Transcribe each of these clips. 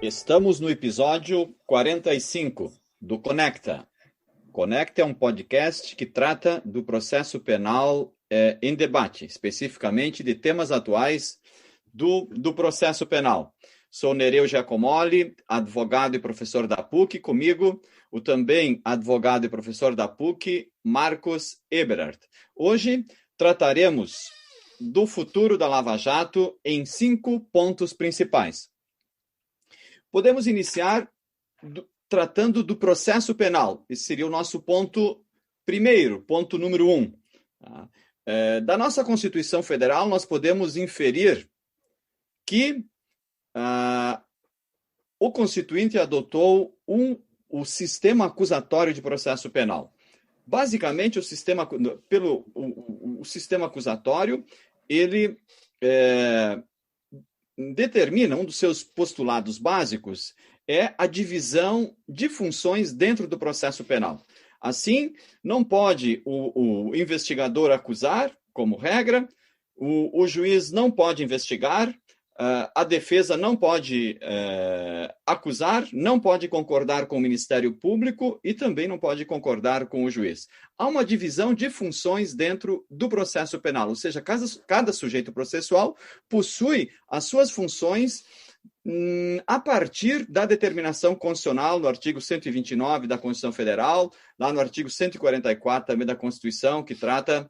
Estamos no episódio 45 do Conecta. Conecta é um podcast que trata do processo penal em debate, especificamente de temas atuais do processo penal. Sou Nereu Giacomoli, advogado e professor da PUC, comigo o também advogado e professor da PUC, Marcos Eberhardt. Hoje trataremos do futuro da Lava Jato em 5 pontos principais. Podemos iniciar tratando do processo penal. Esse seria o nosso ponto primeiro, ponto número 1. Da nossa Constituição Federal, nós podemos inferir que o Constituinte adotou o sistema acusatório de processo penal. Basicamente, o sistema acusatório, ele determina, um dos seus postulados básicos é a divisão de funções dentro do processo penal. Assim, não pode o investigador acusar, como regra, o juiz não pode investigar, a defesa não pode acusar, não pode concordar com o Ministério Público e também não pode concordar com o juiz. Há uma divisão de funções dentro do processo penal, ou seja, cada sujeito processual possui as suas funções a partir da determinação constitucional no artigo 129 da Constituição Federal, lá no artigo 144 também da Constituição, que trata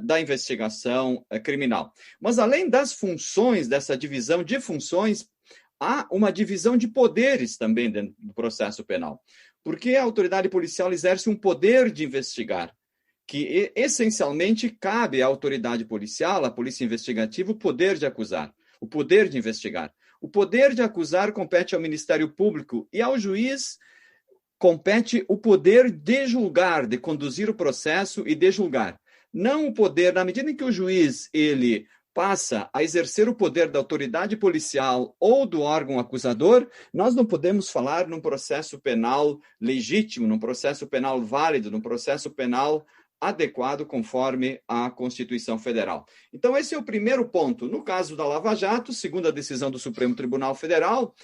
da investigação criminal. Mas além das funções, dessa divisão de funções, há uma divisão de poderes também dentro do processo penal. Porque a autoridade policial exerce um poder de investigar, que essencialmente cabe à autoridade policial, à polícia investigativa, o poder de acusar, o poder de investigar. O poder de acusar compete ao Ministério Público e ao juiz compete o poder de julgar, de conduzir o processo e de julgar. Não o poder, na medida em que o juiz ele passa a exercer o poder da autoridade policial ou do órgão acusador, nós não podemos falar num processo penal legítimo, num processo penal válido, num processo penal adequado conforme a Constituição Federal. Então, esse é o primeiro ponto. No caso da Lava Jato, segundo a decisão do Supremo Tribunal Federal,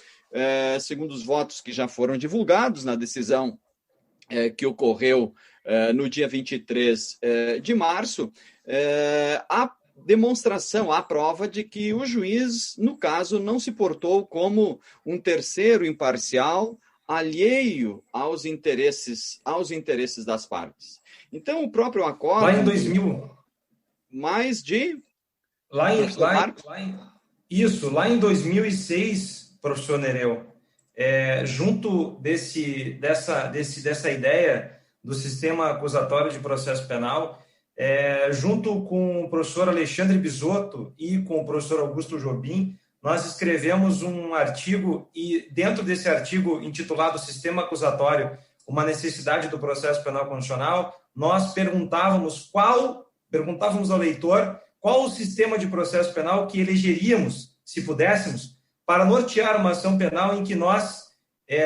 segundo os votos que já foram divulgados na decisão que ocorreu no dia 23 de março, há demonstração, há prova de que o juiz, no caso, não se portou como um terceiro imparcial, alheio aos interesses das partes. Então, o próprio acordo... Lá em 2000... Lá em 2006, professor Nereu, junto dessa ideia do sistema acusatório de processo penal, junto com o professor Alexandre Bisotto e com o professor Augusto Jobim, nós escrevemos um artigo, e dentro desse artigo intitulado Sistema Acusatório, uma necessidade do processo penal constitucional, nós perguntávamos ao leitor qual o sistema de processo penal que elegeríamos, se pudéssemos, para nortear uma ação penal em que nós,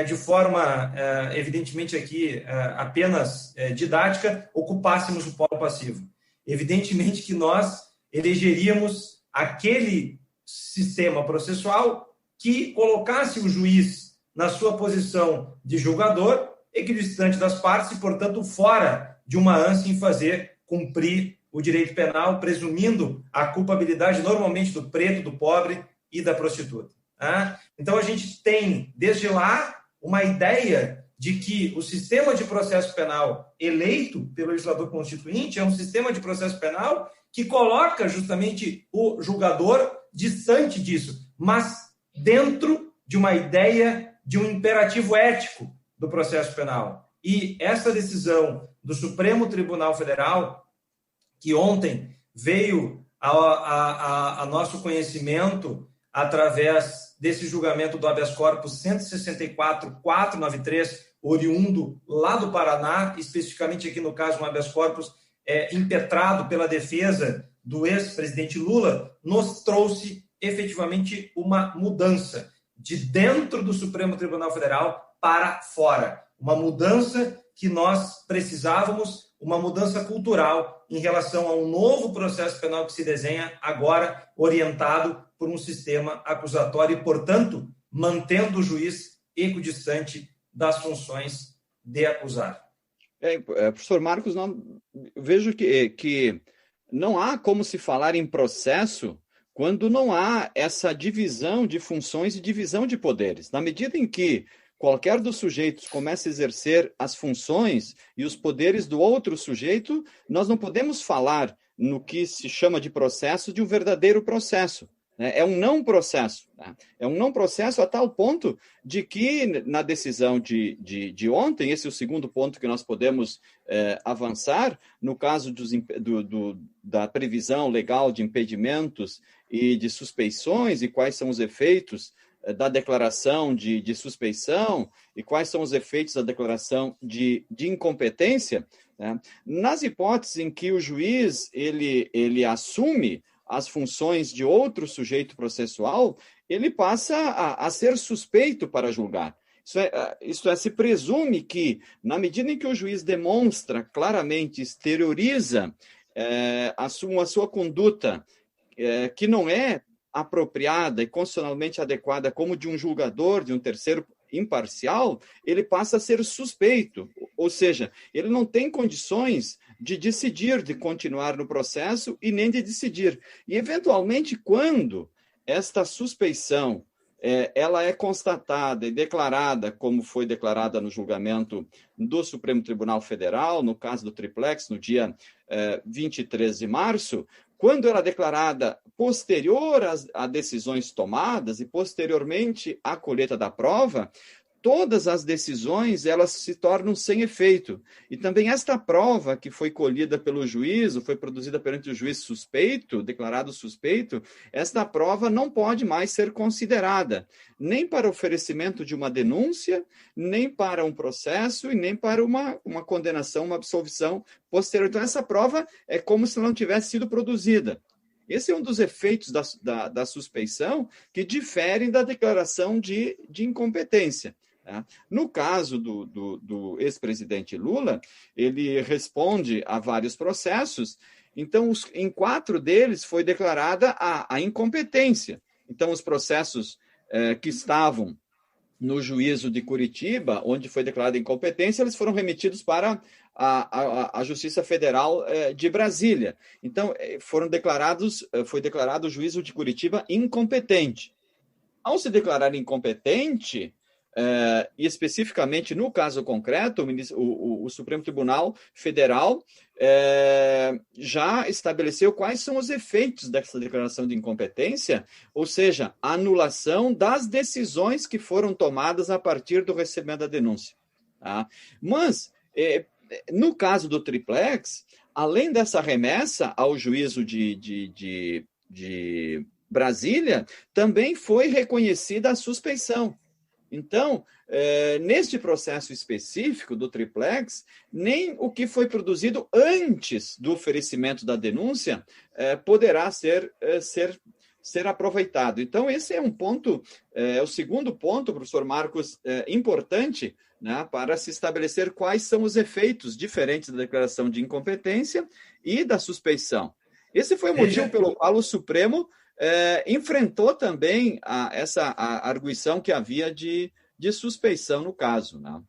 de forma, evidentemente aqui, apenas didática, ocupássemos o polo passivo. Evidentemente que nós elegeríamos aquele sistema processual que colocasse o juiz na sua posição de julgador, equidistante das partes e, portanto, fora de uma ânsia em fazer cumprir o direito penal, presumindo a culpabilidade normalmente do preto, do pobre e da prostituta. Então, a gente tem, desde lá, uma ideia de que o sistema de processo penal eleito pelo legislador constituinte é um sistema de processo penal que coloca justamente o julgador distante disso, mas dentro de uma ideia de um imperativo ético do processo penal. E essa decisão do Supremo Tribunal Federal, que ontem veio a nosso conhecimento através desse julgamento do habeas corpus 164.493, oriundo lá do Paraná, especificamente aqui no caso um habeas corpus impetrado pela defesa do ex-presidente Lula, nos trouxe efetivamente uma mudança de dentro do Supremo Tribunal Federal para fora. Uma mudança que nós precisávamos, uma mudança cultural em relação a um novo processo penal que se desenha agora, orientado por um sistema acusatório e, portanto, mantendo o juiz equidistante das funções de acusar. Professor Marcos, vejo que não há como se falar em processo quando não há essa divisão de funções e divisão de poderes. Na medida em que qualquer dos sujeitos começa a exercer as funções e os poderes do outro sujeito, nós não podemos falar no que se chama de processo de um verdadeiro processo. É um não processo. É um não processo a tal ponto de que, na decisão de ontem, esse é o segundo ponto que nós podemos avançar, no caso da previsão legal de impedimentos e de suspeições, e quais são os efeitos da declaração de suspeição, e quais são os efeitos da declaração de incompetência, né? Nas hipóteses em que o juiz ele assume as funções de outro sujeito processual, ele passa a ser suspeito para julgar. Isso é, se presume que, na medida em que o juiz demonstra claramente, exterioriza a sua conduta, que não é apropriada e constitucionalmente adequada como de um julgador, de um terceiro imparcial, ele passa a ser suspeito, ou seja, ele não tem condições de decidir, de continuar no processo e nem de decidir. E, eventualmente, quando esta suspeição ela é constatada e declarada, como foi declarada no julgamento do Supremo Tribunal Federal, no caso do Triplex, no dia 23 de março, quando ela é declarada posterior a decisões tomadas e posteriormente à colheita da prova, todas as decisões elas se tornam sem efeito. E também esta prova que foi colhida pelo juízo, foi produzida perante o juiz suspeito, declarado suspeito, esta prova não pode mais ser considerada, nem para oferecimento de uma denúncia, nem para um processo e nem para uma condenação, uma absolvição posterior. Então, essa prova é como se não tivesse sido produzida. Esse é um dos efeitos da suspeição que diferem da declaração de incompetência. No caso do ex-presidente Lula, ele responde a vários processos, então em 4 deles foi declarada a incompetência. Então os processos que estavam no juízo de Curitiba, onde foi declarada incompetência, eles foram remetidos para a Justiça Federal de Brasília. Então foi declarado o juízo de Curitiba incompetente. Ao se declarar incompetente, e especificamente no caso concreto, o Supremo Tribunal Federal já estabeleceu quais são os efeitos dessa declaração de incompetência, ou seja, a anulação das decisões que foram tomadas a partir do recebimento da denúncia. Tá? Mas, no caso do Triplex, além dessa remessa ao juízo de Brasília, também foi reconhecida a suspeição. Então, neste processo específico do Triplex, nem o que foi produzido antes do oferecimento da denúncia poderá ser aproveitado. Então, esse é um ponto, o segundo ponto, professor Marcos, importante, né, para se estabelecer quais são os efeitos diferentes da declaração de incompetência e da suspeição. Esse foi o motivo pelo qual o Supremo enfrentou também essa arguição que havia de suspeição no caso. Né?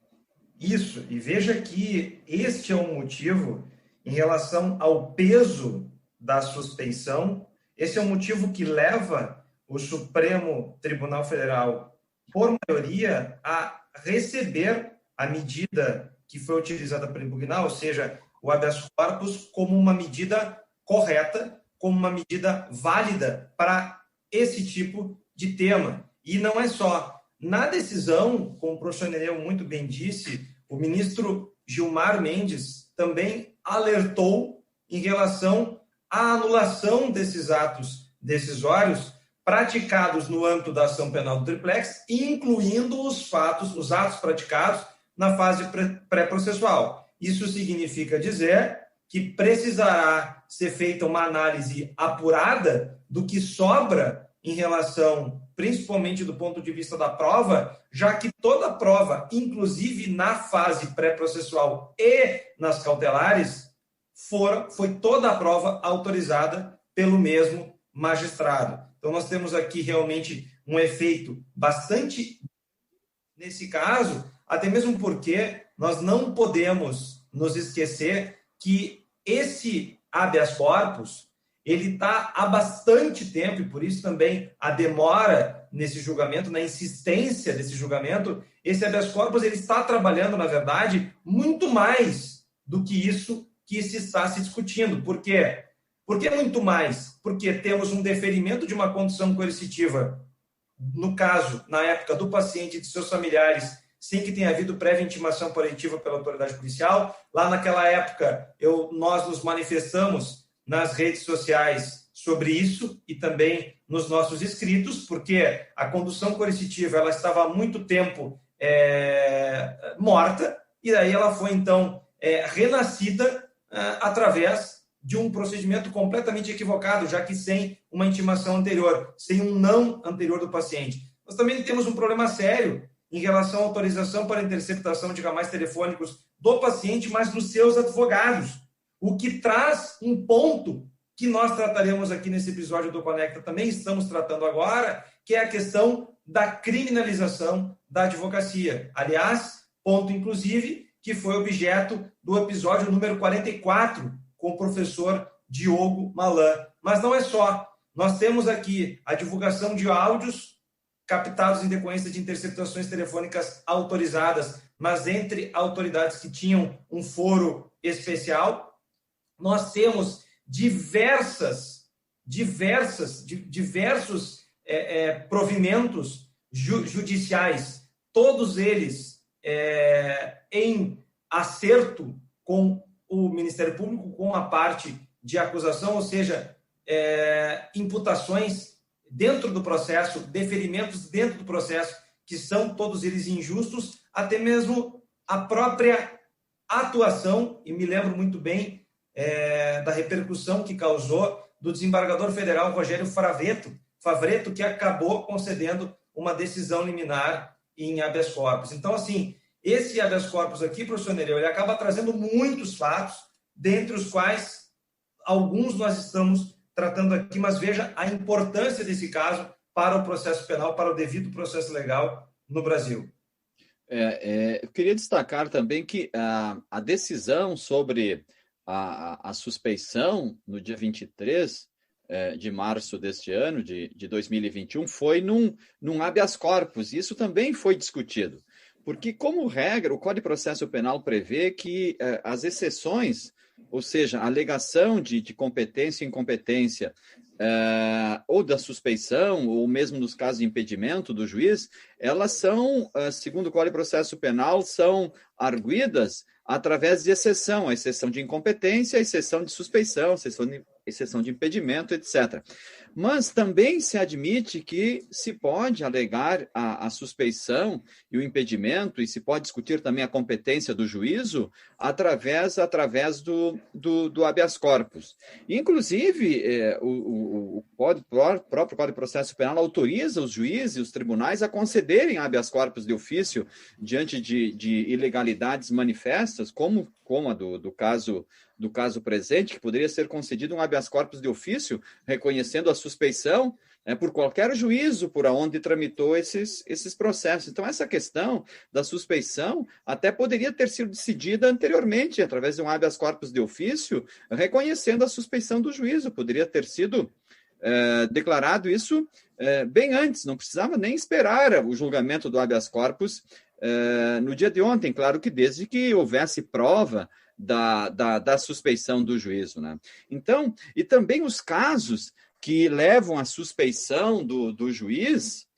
Isso, e veja que este é um motivo em relação ao peso da suspeição, esse é um motivo que leva o Supremo Tribunal Federal, por maioria, a receber a medida que foi utilizada para impugnar, ou seja, o habeas corpus, como uma medida correta, como uma medida válida para esse tipo de tema. E não é só. Na decisão, como o professor Nereu muito bem disse, o ministro Gilmar Mendes também alertou em relação à anulação desses atos decisórios praticados no âmbito da ação penal do Triplex, incluindo os atos praticados na fase pré-processual. Isso significa dizer que precisará ser feita uma análise apurada do que sobra em relação, principalmente do ponto de vista da prova, já que toda a prova, inclusive na fase pré-processual e nas cautelares, foi toda a prova autorizada pelo mesmo magistrado. Então, nós temos aqui realmente um efeito bastante nesse caso, até mesmo porque nós não podemos nos esquecer que esse habeas corpus, ele está há bastante tempo, e por isso também a demora nesse julgamento, na insistência desse julgamento, esse habeas corpus ele está trabalhando, na verdade, muito mais do que isso que se está se discutindo. Por quê? Por que muito mais? Porque temos um deferimento de uma condução coercitiva, no caso, na época do paciente e de seus familiares, sem que tenha havido prévia intimação preventiva pela autoridade policial. Lá naquela época, nós nos manifestamos nas redes sociais sobre isso e também nos nossos escritos, porque a condução coercitiva ela estava há muito tempo morta, e daí ela foi, então, renascida através de um procedimento completamente equivocado, já que sem uma intimação anterior, sem um não anterior do paciente. Nós também temos um problema sério em relação à autorização para interceptação de canais telefônicos do paciente, mas dos seus advogados, o que traz um ponto que nós trataremos aqui nesse episódio do Conecta, também estamos tratando agora, que é a questão da criminalização da advocacia. Aliás, ponto, inclusive, que foi objeto do episódio número 44, com o professor Diogo Malan. Mas não é só. Nós temos aqui a divulgação de áudios captados em decorrência de interceptações telefônicas autorizadas, mas entre autoridades que tinham um foro especial. Nós temos diversos provimentos judiciais, todos eles em acerto com o Ministério Público, com a parte de acusação, ou seja, imputações dentro do processo, deferimentos dentro do processo, que são todos eles injustos, até mesmo a própria atuação, e me lembro muito bem da repercussão que causou do desembargador federal Rogério Favretto, que acabou concedendo uma decisão liminar em habeas corpus. Então, assim, esse habeas corpus aqui, professor Nereu, ele acaba trazendo muitos fatos, dentre os quais alguns nós estamos tratando aqui, mas veja a importância desse caso para o processo penal, para o devido processo legal no Brasil. Eu queria destacar também que a decisão sobre a suspeição, no dia 23 de março deste ano, de 2021, foi num habeas corpus. Isso também foi discutido. Porque, como regra, o Código de Processo Penal prevê que as exceções, ou seja, a alegação de competência e incompetência, ou da suspeição, ou mesmo nos casos de impedimento do juiz, elas são, segundo o Código de Processo Penal, são arguidas através de exceção, a exceção de incompetência, a exceção de suspeição, exceção de impedimento, etc. Mas também se admite que se pode alegar a suspeição e o impedimento, e se pode discutir também a competência do juízo através do habeas corpus. Inclusive, o próprio Código de Processo Penal autoriza os juízes e os tribunais a concederem habeas corpus de ofício diante de ilegalidades manifestas, como a do caso presente, que poderia ser concedido um habeas corpus de ofício, reconhecendo a suspeição por qualquer juízo por onde tramitou esses processos. Então, essa questão da suspeição até poderia ter sido decidida anteriormente, através de um habeas corpus de ofício, reconhecendo a suspeição do juízo. Poderia ter sido declarado isso bem antes, não precisava nem esperar o julgamento do habeas corpus no dia de ontem, claro que desde que houvesse prova da suspeição do juízo, né? Então, e também os casos que levam à suspeição do juiz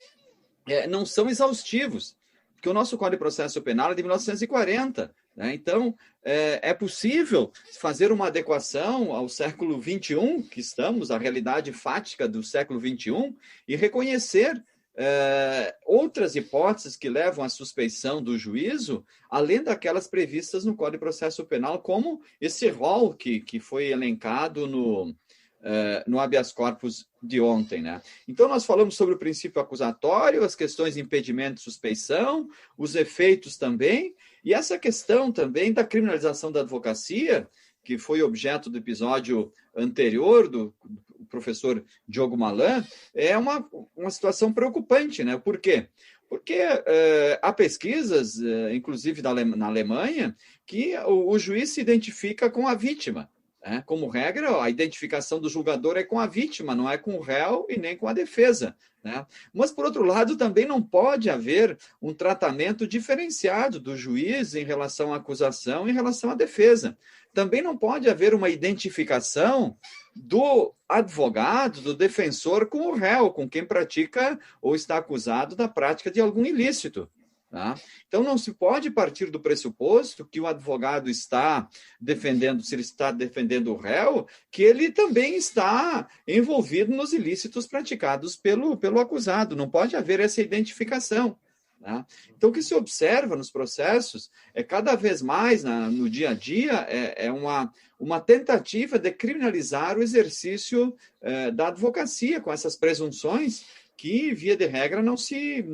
não são exaustivos, porque o nosso Código de Processo Penal é de 1940, né? Então, é possível fazer uma adequação ao século XXI, que estamos, à realidade fática do século XXI, e reconhecer outras hipóteses que levam à suspeição do juízo, além daquelas previstas no Código de Processo Penal, como esse rol que foi elencado no habeas corpus de ontem, né? Então, nós falamos sobre o princípio acusatório, as questões de impedimento e suspeição, os efeitos também, e essa questão também da criminalização da advocacia, que foi objeto do episódio anterior, o professor Diogo Malan, é uma situação preocupante, né? Por quê? Porque há pesquisas, inclusive na Alemanha, que o juiz se identifica com a vítima. Né? Como regra, a identificação do julgador é com a vítima, não é com o réu e nem com a defesa. Né? Mas, por outro lado, também não pode haver um tratamento diferenciado do juiz em relação à acusação e em relação à defesa. Também não pode haver uma identificação do advogado, do defensor com o réu, com quem pratica ou está acusado da prática de algum ilícito. Tá? Então, não se pode partir do pressuposto que o advogado está defendendo, se ele está defendendo o réu, que ele também está envolvido nos ilícitos praticados pelo acusado. Não pode haver essa identificação. Tá? Então, o que se observa nos processos é cada vez mais, no dia a dia, uma tentativa de criminalizar o exercício da advocacia, com essas presunções que, via de regra, não se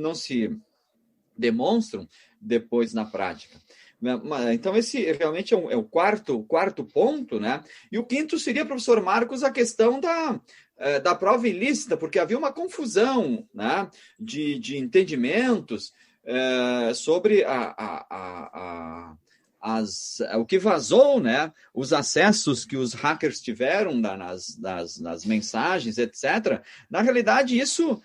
demonstram depois na prática. Então, esse realmente é o quarto ponto, né? E o quinto seria, professor Marcos, a questão da prova ilícita, porque havia uma confusão, né, de entendimentos sobre o que vazou, né, os acessos que os hackers tiveram nas mensagens, etc. Na realidade, isso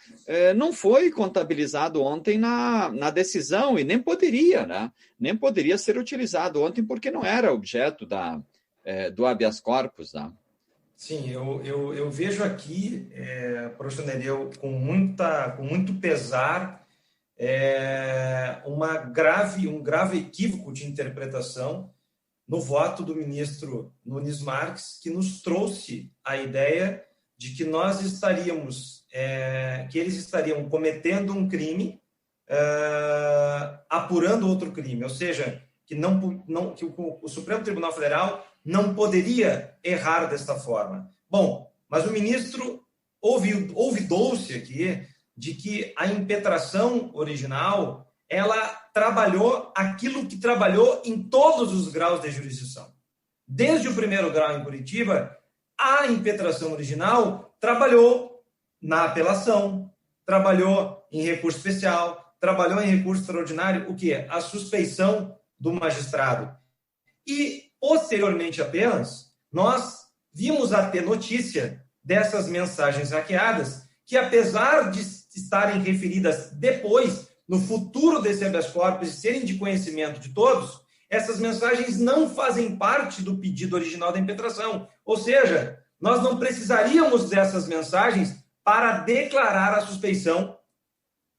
não foi contabilizado ontem na decisão e nem poderia, né? Nem poderia ser utilizado ontem porque não era objeto do habeas corpus. Né? Sim, eu vejo aqui, professor Nereu, com muito pesar, um grave equívoco de interpretação no voto do ministro Nunes Marques, que nos trouxe a ideia de que que eles estariam cometendo um crime, apurando outro crime, ou seja, que o Supremo Tribunal Federal não poderia errar desta forma. Bom, mas o ministro ouvidou-se aqui de que a impetração original, ela trabalhou aquilo que trabalhou em todos os graus de jurisdição. Desde o primeiro grau em Curitiba, a impetração original trabalhou na apelação, trabalhou em recurso especial, trabalhou em recurso extraordinário, o que é? A suspeição do magistrado. E, posteriormente apenas, nós vimos a ter notícia dessas mensagens hackeadas, que apesar de estarem referidas depois, no futuro desse habeas corpus e serem de conhecimento de todos, essas mensagens não fazem parte do pedido original da impetração. Ou seja, nós não precisaríamos dessas mensagens para declarar a suspeição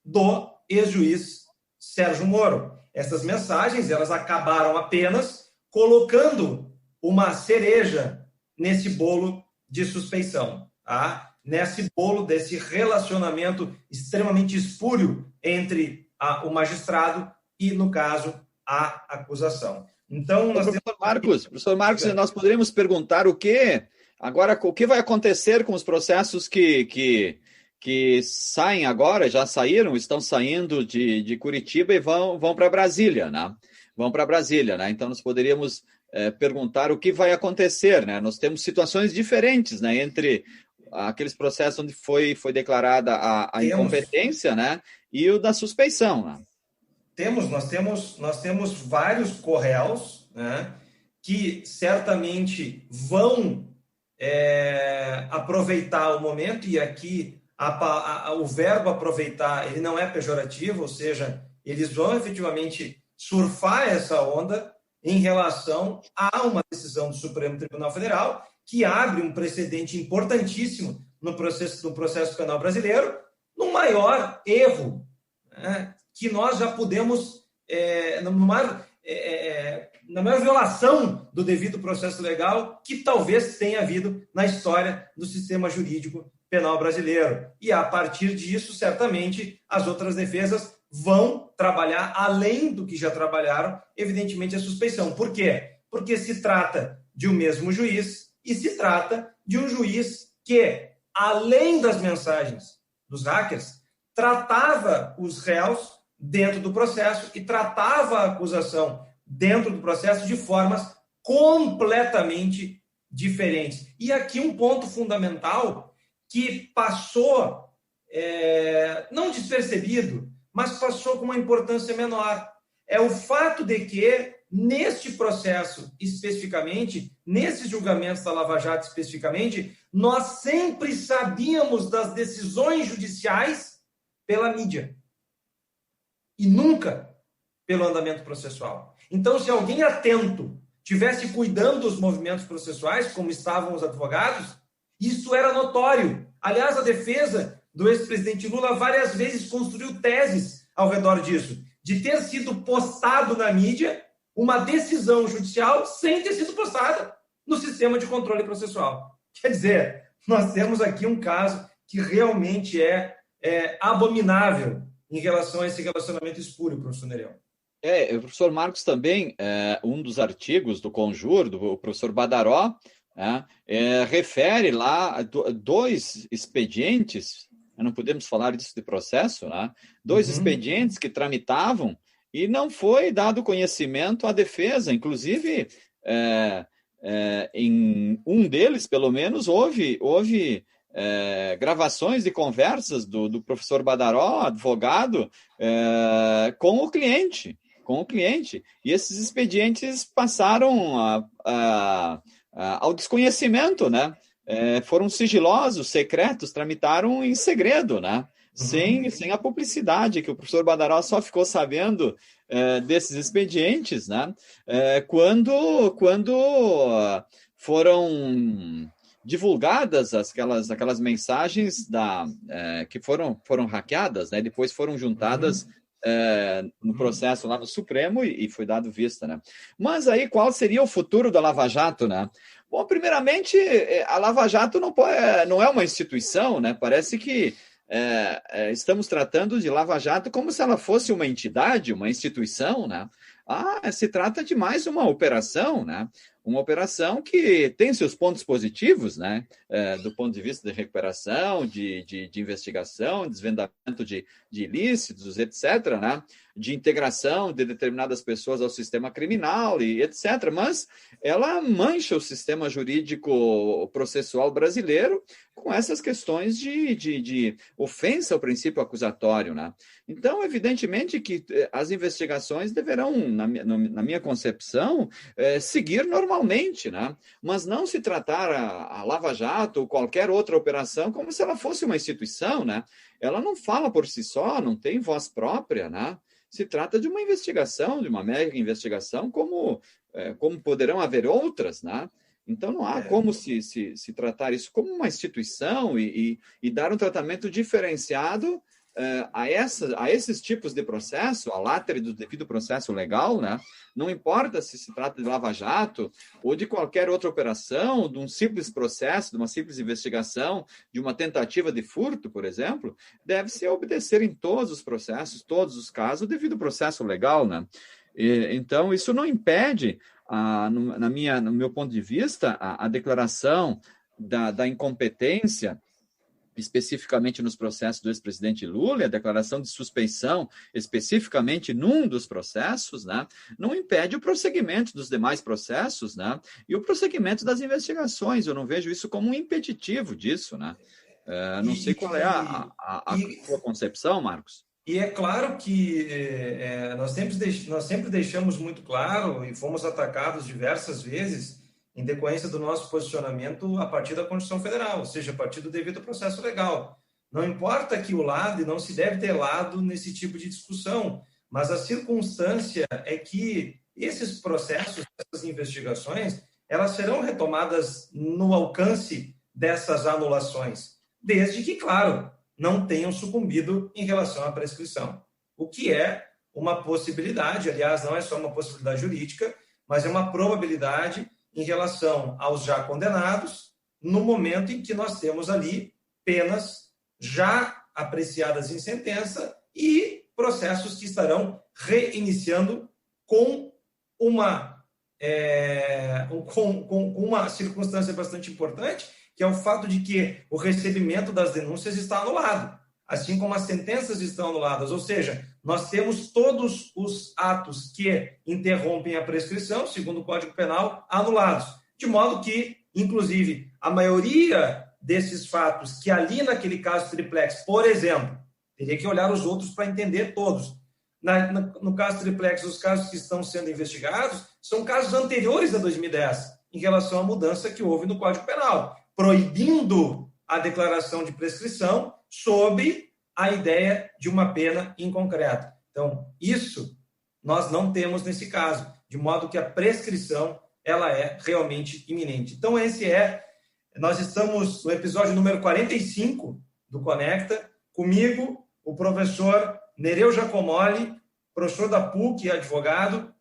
do ex-juiz Sérgio Moro. Essas mensagens, elas acabaram apenas colocando uma cereja nesse bolo de suspeição, tá? Nesse bolo desse relacionamento extremamente espúrio entre o magistrado e, no caso, a acusação. Então, professor Marcos, nós poderíamos perguntar o que vai acontecer com os processos que saem agora, já saíram, estão saindo de Curitiba e vão para Brasília, né? Vão para Brasília, né? Então, nós poderíamos perguntar o que vai acontecer, né? Nós temos situações diferentes, né, entre aqueles processos onde foi declarada a incompetência, né, e o da suspeição. Né? Nós temos vários corréus, né, que certamente vão aproveitar o momento, e aqui o verbo aproveitar ele não é pejorativo, ou seja, eles vão efetivamente surfar essa onda em relação a uma decisão do Supremo Tribunal Federal que abre um precedente importantíssimo no processo penal brasileiro, no maior erro, né, que nós já pudemos, na maior violação do devido processo legal que talvez tenha havido na história do sistema jurídico penal brasileiro. E, a partir disso, certamente, as outras defesas vão trabalhar, além do que já trabalharam, evidentemente, a suspeição. Por quê? Porque se trata de um mesmo juiz e se trata de um juiz que, além das mensagens dos hackers, tratava os réus dentro do processo e tratava a acusação dentro do processo de formas completamente diferentes. E aqui um ponto fundamental que passou, não despercebido, mas passou com uma importância menor. É o fato de que, neste processo especificamente, nesses julgamentos da Lava Jato especificamente, nós sempre sabíamos das decisões judiciais pela mídia e nunca pelo andamento processual. Então, se alguém atento tivesse cuidando dos movimentos processuais, como estavam os advogados, isso era notório. Aliás, a defesa do ex-presidente Lula várias vezes construiu teses ao redor disso, de ter sido postado na mídia uma decisão judicial sem ter sido postada no sistema de controle processual. Quer dizer, nós temos aqui um caso que realmente é abominável em relação a esse relacionamento espúrio, professor Nereu. O professor Marcos também, um dos artigos do Conjur, do professor Badaró, refere lá dois expedientes, não podemos falar disso de processo, né? Dois expedientes que tramitavam e não foi dado conhecimento à defesa. Inclusive, em um deles, pelo menos, houve gravações de conversas do professor Badaró, advogado, com o cliente. E esses expedientes passaram ao desconhecimento, né? Foram sigilosos, secretos, tramitaram em segredo, né? Sem a publicidade, que o professor Badaró só ficou sabendo desses expedientes, né? Quando foram divulgadas aquelas mensagens que foram hackeadas, né? Depois foram juntadas no processo lá no Supremo e foi dado vista, né? Mas aí qual seria o futuro da Lava Jato, né? Bom, primeiramente, a Lava Jato não é uma instituição, né? Parece que estamos tratando de Lava Jato como se ela fosse uma entidade, uma instituição, né? Se trata de mais uma operação, né? Uma operação que tem seus pontos positivos, né? Do ponto de vista de recuperação, de investigação, desvendamento de ilícitos, etc., né? De integração de determinadas pessoas ao sistema criminal e etc., mas ela mancha o sistema jurídico processual brasileiro com essas questões de ofensa ao princípio acusatório, né? Então, evidentemente que as investigações deverão, na minha concepção, seguir normalmente, né? Mas não se tratar a Lava Jato ou qualquer outra operação como se ela fosse uma instituição, né? Ela não fala por si só, não tem voz própria, né? Se trata de uma investigação, de uma mega investigação, como poderão haver outras, né? Então, não há como se tratar isso como uma instituição e dar um tratamento diferenciado a esses tipos de processo, a látera do devido processo legal, né? Não importa se trata de Lava Jato ou de qualquer outra operação, de um simples processo, de uma simples investigação, de uma tentativa de furto, por exemplo, deve-se obedecer em todos os processos, todos os casos, o devido processo legal, né? Então, isso não impede, no meu ponto de vista, a declaração da incompetência, especificamente nos processos do ex-presidente Lula, e a declaração de suspeição, especificamente num dos processos, né, não impede o prosseguimento dos demais processos, né, e o prosseguimento das investigações. Eu não vejo isso como um impeditivo disso, né? Não sei qual é a sua concepção, Marcos. E é claro que nós sempre deixamos muito claro e fomos atacados diversas vezes em decorrência do nosso posicionamento a partir da Constituição Federal, ou seja, a partir do devido processo legal. Não importa que o lado, e não se deve ter lado nesse tipo de discussão, mas a circunstância é que esses processos, essas investigações, elas serão retomadas no alcance dessas anulações, desde que, claro, não tenham sucumbido em relação à prescrição, o que é uma possibilidade, aliás, não é só uma possibilidade jurídica, mas é uma probabilidade em relação aos já condenados, no momento em que nós temos ali penas já apreciadas em sentença e processos que estarão reiniciando com uma circunstância bastante importante, que é o fato de que o recebimento das denúncias está anulado, assim como as sentenças estão anuladas, ou seja, nós temos todos os atos que interrompem a prescrição, segundo o Código Penal, anulados, de modo que, inclusive, a maioria desses fatos que ali naquele caso triplex, por exemplo, teria que olhar os outros para entender todos. No caso triplex, os casos que estão sendo investigados são casos anteriores a 2010, em relação à mudança que houve no Código Penal, proibindo a declaração de prescrição sob a ideia de uma pena inconcreta. Então, isso nós não temos nesse caso, de modo que a prescrição ela é realmente iminente. Então, nós estamos no episódio número 45 do Conecta, comigo, o professor Nereu Giacomoli, professor da PUC e advogado,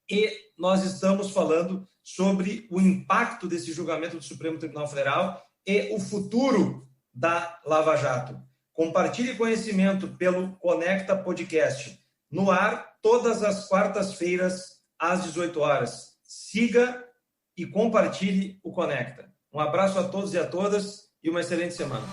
e nós estamos falando sobre o impacto desse julgamento do Supremo Tribunal Federal e o futuro da Lava Jato. Compartilhe conhecimento pelo Conecta Podcast, no ar todas as quartas-feiras às 18 horas. Siga e compartilhe o Conecta. Um abraço a todos e a todas e uma excelente semana.